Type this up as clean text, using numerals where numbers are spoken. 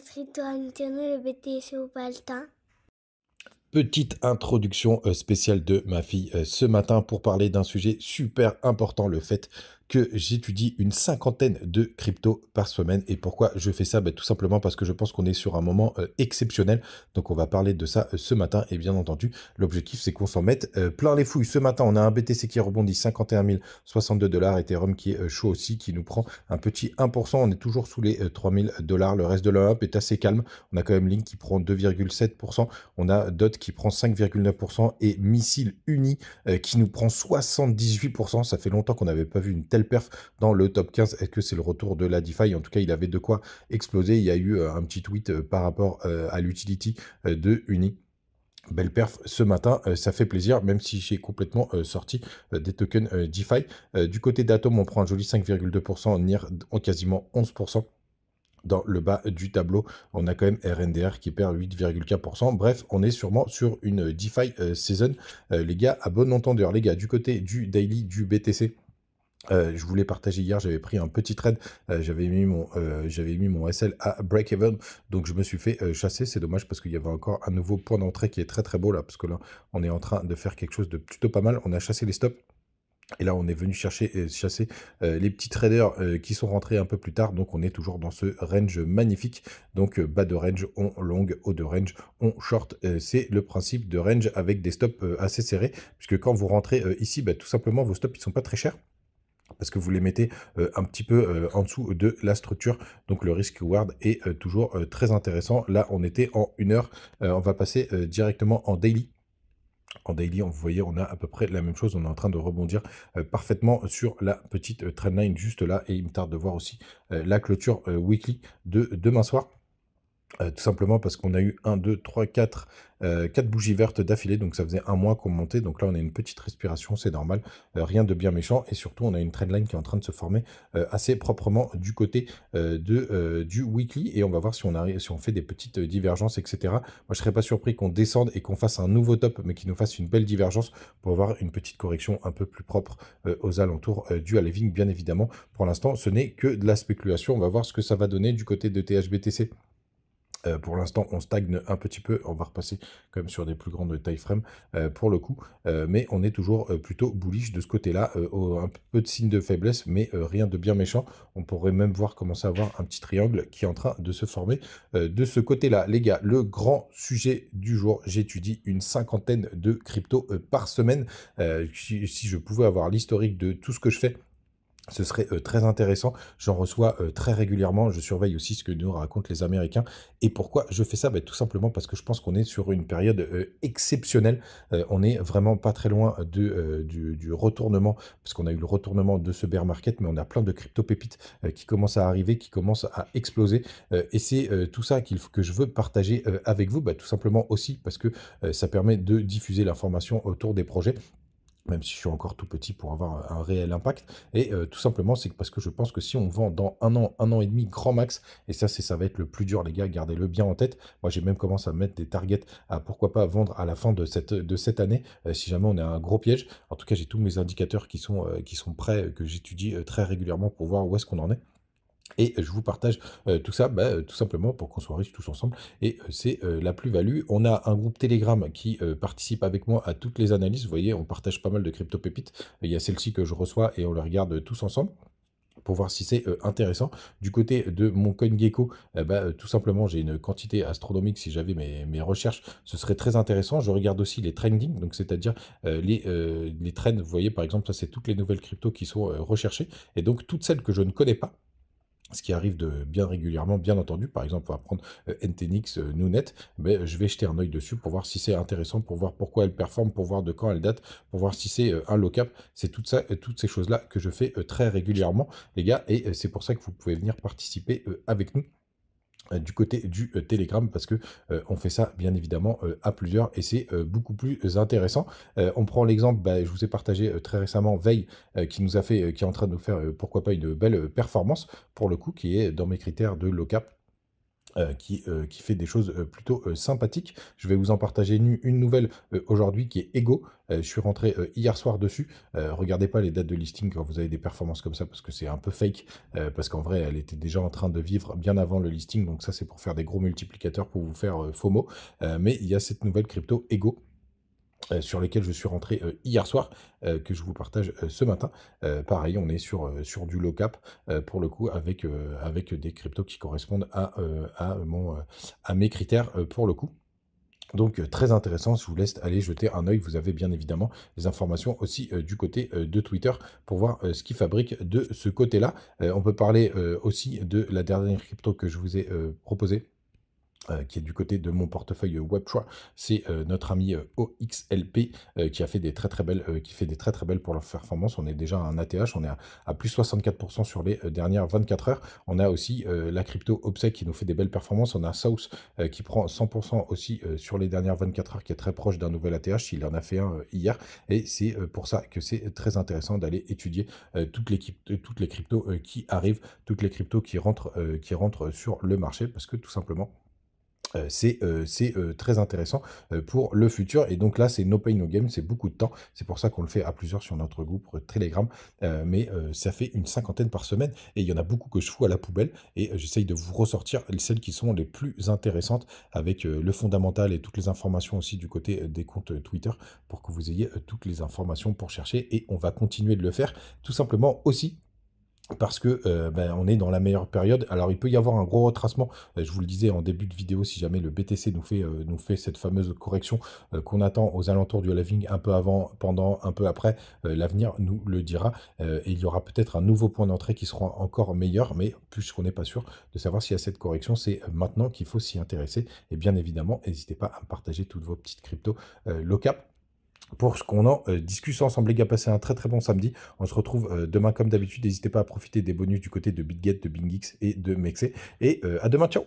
Patrick doit nous donner le BTC au Baltin. Petite introduction spéciale de ma fille ce matin pour parler d'un sujet super important, le fait que j'étudie une cinquantaine de cryptos par semaine. Et pourquoi je fais ça? Tout simplement parce que je pense qu'on est sur un moment exceptionnel. Donc on va parler de ça ce matin. Et bien entendu, l'objectif c'est qu'on s'en mette plein les fouilles. Ce matin, on a un BTC qui rebondit 51 062 $, Ethereum qui est chaud aussi, qui nous prend un petit 1%. On est toujours sous les 3 000 $. Le reste de l'Europe est assez calme. On a quand même Link qui prend 2,7%. On a DOT qui prend 5,9% et Missile Uni qui nous prend 78%. Ça fait longtemps qu'on n'avait pas vu une telle perf dans le top 15. Est-ce que c'est le retour de la DeFi? En tout cas, il avait de quoi exploser. Il y a eu un petit tweet par rapport à l'utility de Uni. Belle perf ce matin, ça fait plaisir, même si j'ai complètement sorti des tokens DeFi. Du côté d'Atom, on prend un joli 5,2%, NIR en quasiment 11%. Dans le bas du tableau, on a quand même RNDR qui perd 8,4%. Bref, on est sûrement sur une DeFi season, les gars, à bon entendeur. Les gars, du côté du daily du BTC, je voulais partager hier, j'avais pris un petit trade, j'avais mis mon SL à break-even, donc je me suis fait chasser. C'est dommage parce qu'il y avait encore un nouveau point d'entrée qui est très très beau là, parce que là, on est en train de faire quelque chose de plutôt pas mal. On a chassé les stops. Et là, on est venu chasser les petits traders qui sont rentrés un peu plus tard. Donc, on est toujours dans ce range magnifique. Donc, bas de range, on long, haut de range, on short. C'est le principe de range avec des stops assez serrés. Puisque quand vous rentrez ici, tout simplement, vos stops, ils sont pas très chers. Parce que vous les mettez un petit peu en dessous de la structure. Donc, le risk reward est toujours très intéressant. Là, on était en 1 heure. On va passer directement en daily. En daily, vous voyez, on a à peu près la même chose. On est en train de rebondir parfaitement sur la petite trendline juste là. Et il me tarde de voir aussi la clôture weekly de demain soir. Tout simplement parce qu'on a eu 1, 2, 3, 4 bougies vertes d'affilée, donc ça faisait un mois qu'on montait, donc là on a une petite respiration, c'est normal, rien de bien méchant, et surtout on a une trendline qui est en train de se former assez proprement du côté du weekly, et on va voir si on arrive, si on fait des petites divergences, etc. Moi je serais pas surpris qu'on descende et qu'on fasse un nouveau top, mais qu'il nous fasse une belle divergence pour avoir une petite correction un peu plus propre aux alentours du halving, bien évidemment. Pour l'instant, ce n'est que de la spéculation, on va voir ce que ça va donner du côté de THBTC. Pour l'instant, on stagne un petit peu. On va repasser quand même sur des plus grandes taille frame pour le coup. Mais on est toujours plutôt bullish de ce côté-là. Un peu de signe de faiblesse, mais rien de bien méchant. On pourrait même voir commencer à avoir un petit triangle qui est en train de se former de ce côté-là. Les gars, le sujet du jour, j'étudie une cinquantaine de cryptos par semaine. Si je pouvais avoir l'historique de tout ce que je fais, ce serait très intéressant. J'en reçois très régulièrement. Je surveille aussi ce que nous racontent les Américains. Et pourquoi je fais ça? Tout simplement parce que je pense qu'on est sur une période exceptionnelle. On est vraiment pas très loin du retournement, parce qu'on a eu le retournement de ce bear market, mais on a plein de crypto-pépites qui commencent à arriver, qui commencent à exploser. Et c'est tout ça que je veux partager avec vous, tout simplement aussi parce que ça permet de diffuser l'information autour des projets, même si je suis encore tout petit pour avoir un réel impact. Et tout simplement, c'est parce que je pense que si on vend dans un an et demi, grand max, et ça va être le plus dur, les gars, gardez-le bien en tête. Moi, j'ai même commencé à mettre des targets à pourquoi pas vendre à la fin de cette année, si jamais on a un gros piège. En tout cas, j'ai tous mes indicateurs qui sont prêts, que j'étudie très régulièrement pour voir où est-ce qu'on en est. Et je vous partage tout ça tout simplement pour qu'on soit riches tous ensemble. Et c'est la plus-value. On a un groupe Telegram qui participe avec moi à toutes les analyses. Vous voyez, on partage pas mal de crypto-pépites. Il y a celle-ci que je reçois et on les regarde tous ensemble pour voir si c'est intéressant. Du côté de mon CoinGecko, tout simplement, j'ai une quantité astronomique. Si j'avais mes recherches, ce serait très intéressant. Je regarde aussi les trending, donc c'est-à-dire les trends. Vous voyez, par exemple, ça, c'est toutes les nouvelles cryptos qui sont recherchées. Et donc, toutes celles que je ne connais pas, ce qui arrive de bien régulièrement, bien entendu. Par exemple, on va prendre NTNX, Nunet, je vais jeter un œil dessus pour voir si c'est intéressant, pour voir pourquoi elle performe, pour voir de quand elle date, pour voir si c'est un low cap. C'est tout ça, toutes ces choses-là que je fais très régulièrement, les gars, et c'est pour ça que vous pouvez venir participer avec nous du côté du Telegram, parce que on fait ça bien évidemment à plusieurs, et c'est beaucoup plus intéressant. On prend l'exemple, je vous ai partagé très récemment Veil, qui est en train de nous faire pourquoi pas une belle performance pour le coup, qui est dans mes critères de low cap. qui fait des choses plutôt sympathiques. Je vais vous en partager une nouvelle aujourd'hui qui est Ego. Je suis rentré hier soir dessus. Regardez pas les dates de listing quand vous avez des performances comme ça parce que c'est un peu fake. Parce qu'en vrai, elle était déjà en train de vivre bien avant le listing. Donc ça, c'est pour faire des gros multiplicateurs pour vous faire FOMO. Mais il y a cette nouvelle crypto Ego sur lesquels je suis rentré hier soir, que je vous partage ce matin. Pareil, on est sur du low cap, pour le coup, avec des cryptos qui correspondent à mes critères, pour le coup. Donc très intéressant, je vous laisse aller jeter un œil. Vous avez bien évidemment les informations aussi du côté de Twitter pour voir ce qu'ils fabriquent de ce côté-là. On peut parler aussi de la dernière crypto que je vous ai proposée, qui est du côté de mon portefeuille Web3, c'est notre ami OXLP qui a fait des très très belles, qui fait des très très belles pour leur performance. On est déjà à un ATH, on est à plus 64% sur les dernières 24 heures. On a aussi la crypto Obsec qui nous fait des belles performances. On a South qui prend 100% aussi sur les dernières 24 heures, qui est très proche d'un nouvel ATH. Il en a fait un hier, et c'est pour ça que c'est très intéressant d'aller étudier toutes les cryptos qui arrivent, toutes les cryptos qui rentrent sur le marché, parce que tout simplement c'est très intéressant pour le futur. Et donc là, c'est no pay, no game, c'est beaucoup de temps. C'est pour ça qu'on le fait à plusieurs sur notre groupe Telegram. Mais ça fait une cinquantaine par semaine. Et il y en a beaucoup que je fous à la poubelle. Et j'essaye de vous ressortir celles qui sont les plus intéressantes, avec le fondamental et toutes les informations aussi du côté des comptes Twitter, pour que vous ayez toutes les informations pour chercher. Et on va continuer de le faire tout simplement aussi parce que on est dans la meilleure période. Alors il peut y avoir un gros retracement, je vous le disais en début de vidéo, si jamais le BTC nous fait cette fameuse correction qu'on attend aux alentours du halving, un peu avant, pendant, un peu après, l'avenir nous le dira. Et il y aura peut-être un nouveau point d'entrée qui sera encore meilleur, mais puisqu'on n'est pas sûr de savoir s'il y a cette correction, c'est maintenant qu'il faut s'y intéresser. Et bien évidemment, n'hésitez pas à me partager toutes vos petites cryptos low cap, pour ce qu'on en discute ensemble. Les gars, passez un très très bon samedi. On se retrouve demain comme d'habitude. N'hésitez pas à profiter des bonus du côté de BitGet, de BingX et de Mexe. Et à demain, ciao!